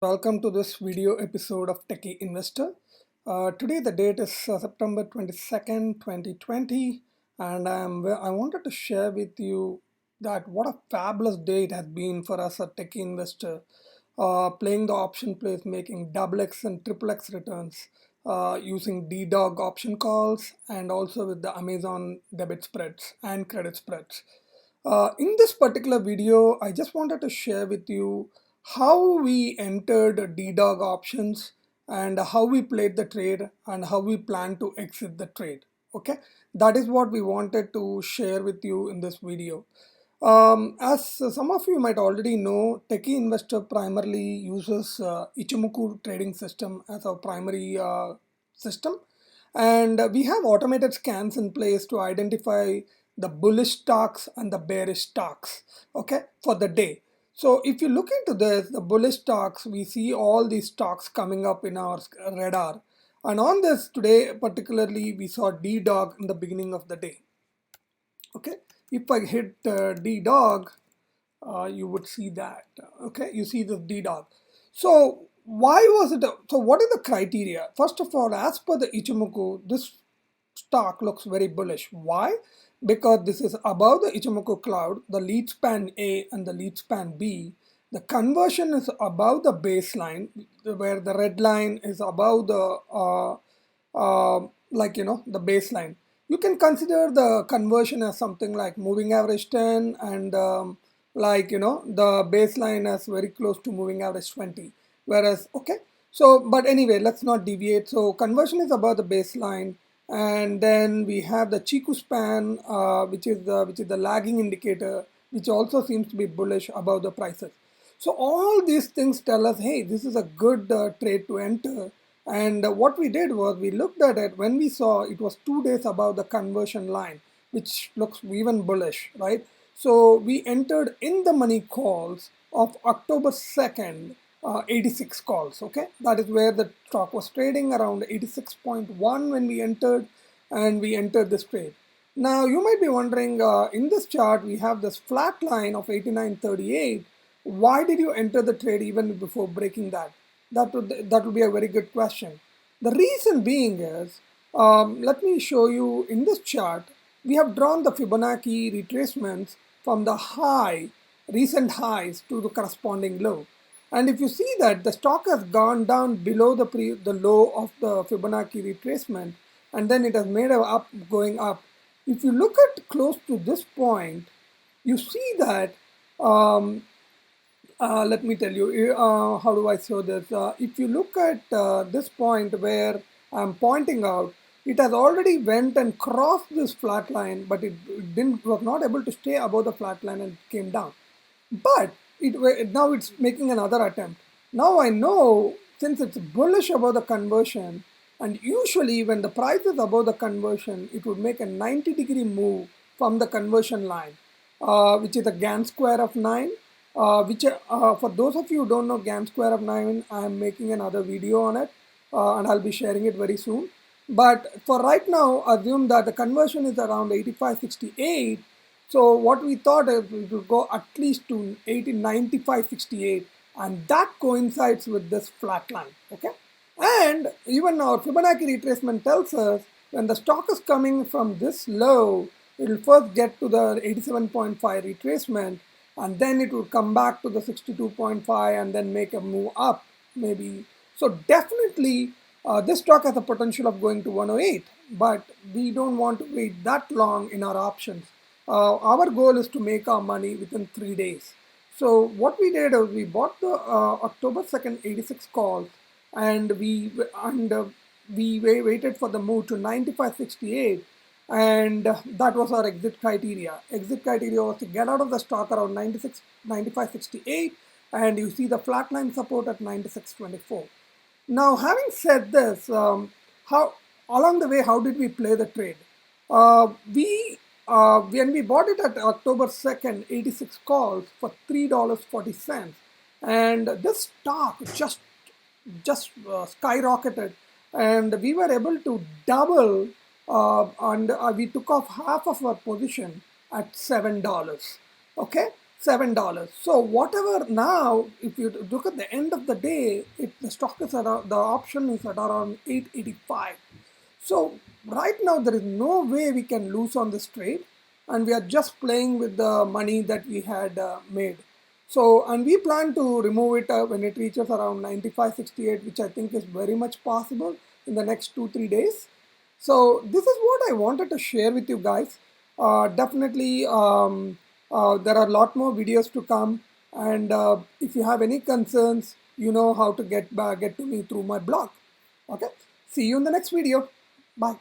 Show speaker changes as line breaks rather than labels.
Welcome to this video episode of Techie Investor. Today the date is September 22nd, 2020, and I wanted to share with you that what a fabulous day it has been for us at Techie Investor. Playing the option plays, making double X and triple X returns using DDOG option calls and also with the Amazon debit spreads and credit spreads. In this particular video, I just wanted to share with you how we entered DDOG options and how we played the trade and how we plan to exit the trade. Okay, that is what we wanted to share with you in this video. As some of you might already know, Techie Investor primarily uses Ichimoku trading system as our primary system, and we have automated scans in place to identify the bullish stocks and the bearish stocks, okay, for the day. So if you look into this, the bullish stocks, we see all these stocks coming up in our radar. And on this today, particularly, we saw D-Dog in the beginning of the day. Okay, if I hit D-Dog, you would see that. Okay, you see the D-Dog. So why was it? So what is the criteria? First of all, as per the Ichimoku, this stock looks very bullish. Why? Because this is above the Ichimoku cloud, the lead span A and the lead span B. The conversion is above the baseline, where the red line is above the the baseline. You can consider the conversion as something like moving average 10 and the baseline as very close to moving average 20. Whereas, okay, so but anyway, let's not deviate. So conversion is above the baseline, and then we have the Chiku span, which is the lagging indicator, which also seems to be bullish above the prices. So all these things tell us, hey, this is a good trade to enter. And what we did was we looked at it when we saw it was 2 days above the conversion line, which looks even bullish, right? So we entered in the money calls of October 2nd, 86 calls, okay? That is where the stock was trading around 86.1 when we entered, and we entered this trade. Now you might be wondering, in this chart we have this flat line of 89.38. Why did you enter the trade even before breaking that? That would be a very good question. The reason being is, let me show you in this chart. We have drawn the Fibonacci retracements from the recent highs to the corresponding low. And if you see that the stock has gone down below the low of the Fibonacci retracement, and then it has made a up going up. If you look at close to this point, you see that let me tell you, how do I show this? If you look at this point where I'm pointing out, it has already went and crossed this flat line, but it was not able to stay above the flat line and came down. But now it's making another attempt. Now I know, since it's bullish above the conversion, and usually when the price is above the conversion, it would make a 90-degree move from the conversion line, which is a Gann square of 9. For those of you who don't know Gann square of 9, I am making another video on it, and I'll be sharing it very soon. But for right now, assume that the conversion is around 85.68. So what we thought is we would go at least to 95.68, and that coincides with this flat line. Okay, and even our Fibonacci retracement tells us when the stock is coming from this low, it will first get to the 87.5 retracement, and then it will come back to the 62.5 and then make a move up maybe. So definitely this stock has the potential of going to 108, but we don't want to wait that long in our options. Our goal is to make our money within 3 days. So what we did is we bought the October 2nd 86 calls, and we waited for the move to 95.68, and that was our exit criteria. Exit criteria was to get out of the stock around 95.68, and you see the flatline support at 96.24. Now, having said this, how along the way, how did we play the trade? When we bought it at October 2nd, 86 calls for $3.40, and this stock just skyrocketed, and we were able to double, and we took off half of our position at $7. Okay, $7. So whatever now, if you look at the end of the day, the stock is around, the option is at around 885. So right now there is no way we can lose on this trade, and we are just playing with the money that we had made. So, and we plan to remove it when it reaches around 95.68, which I think is very much possible in the next 2-3 days. So this is what I wanted to share with you guys. Definitely, there are a lot more videos to come, and if you have any concerns, you know how to get to me through my blog. Okay, see you in the next video. Bye.